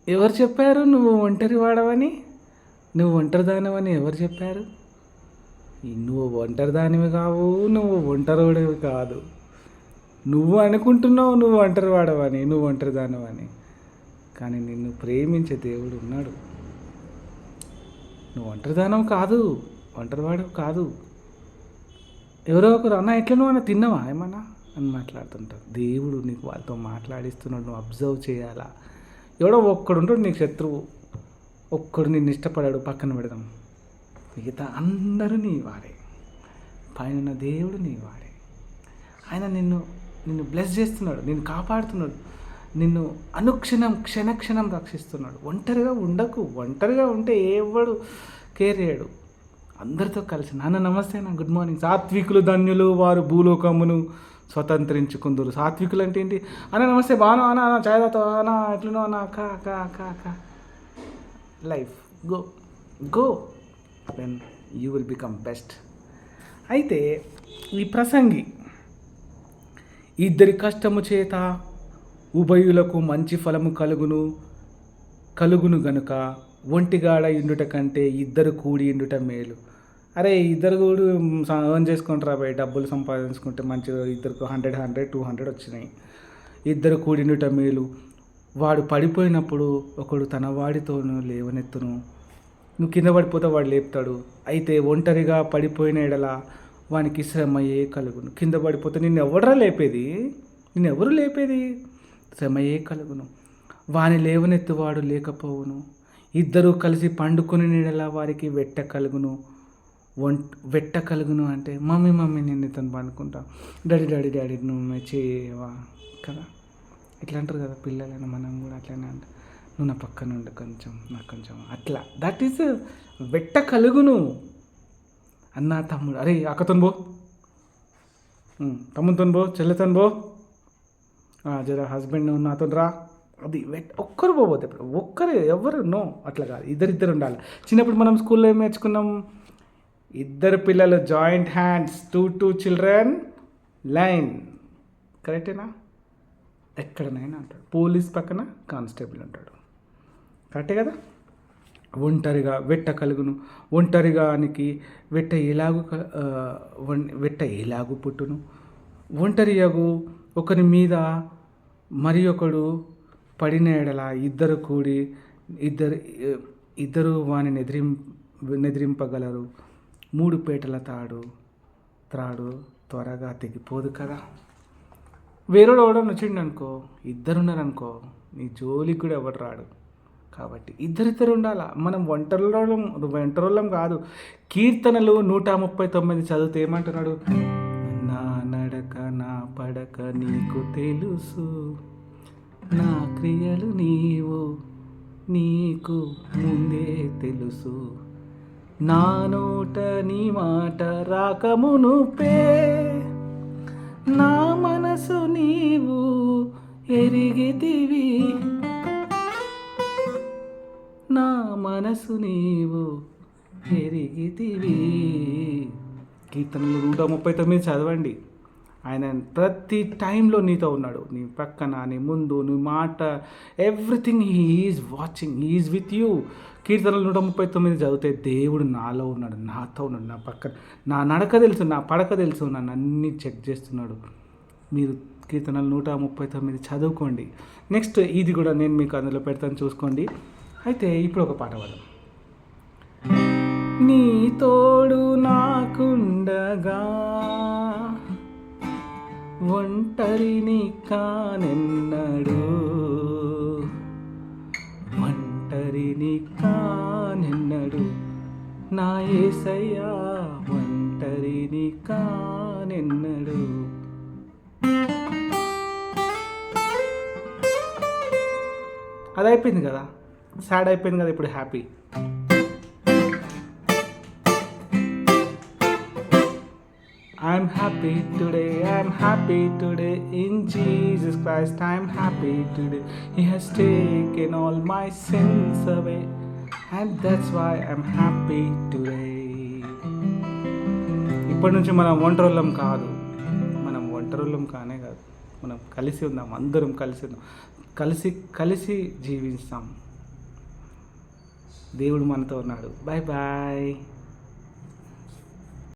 ఎవరు చెప్పారు నువ్వు ఒంటరి వాడవని? నువ్వు ఒంటరిదానివని ఎవరు చెప్పారు? నువ్వు ఒంటరిదానివి కావు, నువ్వు ఒంటరివాడివి కాదు. నువ్వు అనుకుంటున్నావు నువ్వు ఒంటరి వాడవని, నువ్వు ఒంటరిదానివని. కానీ నిన్ను ప్రేమించే దేవుడు ఉన్నాడు. నువ్వు ఒంటరిదానం కాదు, ఒంటరివాడు కాదు. ఎవరో ఒకరు అన్న ఎట్లా నువ్వు అన్న తిన్నావా ఏమన్నా అని మాట్లాడుతుంటారు. దేవుడు నీకు వాళ్ళతో మాట్లాడిస్తున్నాడు, నువ్వు అబ్జర్వ్ చేయాలా. ఎవడో ఒక్కడుంటాడు నీకు శత్రువు, ఒక్కడు నిన్ను ఇష్టపడాడు, పక్కన పెడదాం. మిగతా అందరూ నీ వాడే, పైన దేవుడు నీ వాడే. ఆయన నిన్ను నిన్ను బ్లెస్ చేస్తున్నాడు, నిన్ను కాపాడుతున్నాడు, నిన్ను అనుక్షణం క్షణక్షణం రక్షిస్తున్నాడు. ఒంటరిగా ఉండకు. ఒంటరిగా ఉంటే ఎవడు కేర్ చేయడు. అందరితో కలిసి నాన్న నమస్తే అన్న, గుడ్ మార్నింగ్. సాత్వికులు ధన్యులు, వారు భూలోకమును స్వతంత్రించుకుందరు. సాత్వికులు అంటే ఏంటి? అన్న నమస్తే, బాగా అన్న, అన్న చాయ్ తాతో అన్న, ఎట్లనో అన్న, అక్క అక్క అక్క అక్క. Life go go then you will become best. అయితే ఈ ప్రసంగి ఇద్దరి కష్టము చేత ఉభయులకు మంచి ఫలము కలుగును గనుక ఒంటిగాడ ఇండుట కంటే ఇద్దరు కూడి ఇండుట మేలు. అరే ఇద్దరు కూడా ఎర్న్ చేసుకుంటారా భయ్, డబ్బులు సంపాదించుకుంటే మంచిగా ఇద్దరికి 100 200 వచ్చినాయి. ఇద్దరు కూడిండుట మేలు. వాడు పడిపోయినప్పుడు ఒకడు తన వాడితోనూ లేవనెత్తును. నువ్వు కింద పడిపోతే వాడు లేపుతాడు. అయితే ఒంటరిగా పడిపోయిన ఎడల వానికి శ్రమయే కలుగును. కింద పడిపోతే నిన్నెవడరా లేపేది? నిన్నెవరు లేపేది? శ్రమయే కలుగును. వాని లేవనెత్తువాడు లేకపోవును. ఇద్దరూ కలిసి పండుకొని నీడలా వారికి వెట్ట కలుగును అంటే మమ్మీ నేను ఇతను పండుకుంటా, డాడీ నువ్వు చేయవా కదా, ఇట్లా అంటారు కదా పిల్లలైనా. మనం కూడా అట్లనే అంట, నువ్వు నా పక్కన ఉండు కొంచెం, నాకు కొంచెం అట్లా. దట్ ఈస్ వెట్ట కలుగును. అన్న తమ్ముడు, అరే అక్కతో బో, తమ్ముతో బో, చెల్లెతో బో, జరా హస్బెండ్ నాతో రా. అది ఒక్కరు పోతే ఇప్పుడు ఒక్కరు ఎవరు నో, అట్లా కాదు, ఇద్దరిద్దరు ఉండాలి. చిన్నప్పుడు మనం స్కూల్లో ఏం నేర్చుకున్నాం? ఇద్దరు పిల్లలు joint hands, two children line. కరెక్టేనా? ఎక్కడనైనా అంటాడు. పోలీస్ పక్కన కానిస్టేబుల్ ఉంటాడు. కరెక్టే కదా? ఒంటరిగా వెట్ట కలుగును. ఒంటరిగానికి వెట్ట ఎలాగు పుట్టును. ఒంటరియగు ఒకరి మీద మరి ఒకడు పడిన ఎడల ఇద్దరు వాని నెదిరింపగలరు. 3 పేటల త్రాడు త్వరగా తెగిపోదు కదా. వేరేడు ఎవడని వచ్చిండు అనుకో, ఇద్దరున్నారనుకో, నీ జోలికి కూడా ఎవడు రాడు. కాబట్టి ఇద్దరిద్దరు ఉండాలా. మనం ఒంటరోళ్ళం కాదు. కీర్తనలు 139 చదివితే ఏమంటున్నాడు? నా నడక నా పడక నీకు తెలుసు, నా క్రియలు నీకు ముందే తెలుసు, నా నోట నీ మాట రాకమునుపే నా మనసు నీవు ఎరిగితివి, నా మనసు నీవు ఎరిగితివి. కీర్తనలు 139 చదవండి. ఆయన ప్రతి టైంలో నీతో ఉన్నాడు, నీ పక్కన, నీ ముందు, నీ మాట, everything he is watching, he is with you. కీర్తనలు 139 చదివితే దేవుడు నాలో ఉన్నాడు, నాతో ఉన్నాడు, నా పక్కన, నా నడక తెలుసు, నా పడక తెలుసు, నన్ను అన్నీ చెక్ చేస్తున్నాడు. మీరు కీర్తనలు 139 చదువుకోండి. నెక్స్ట్ ఇది కూడా నేను మీకు అందులో పెడతాను, చూసుకోండి. అయితే ఇప్పుడు ఒక పాట పాడదాం. నీ తోడు నాకుండగా ఒంటరిని కానెన్నడు, ఒంటరిని కానెన్నడు, నా యేసయ్యా ఒంటరిని కానెన్నడు. అది అయిపోయింది కదా, సాడ్ అయిపోయింది కదా, ఇప్పుడు happy. I'm happy today in Jesus Christ. I'm happy today. He has taken all my sins away, and that's why I'm happy today. ఇప్పటి నుంచి మనం ఒంటరోళ్ళం కాదు, కానే కాదు. మనం కలిసి ఉందాం, అందరం కలిసి ఉందాం, కలిసి జీవిస్తాం. దేవుడు మనతో ఉన్నాడు. Bye bye.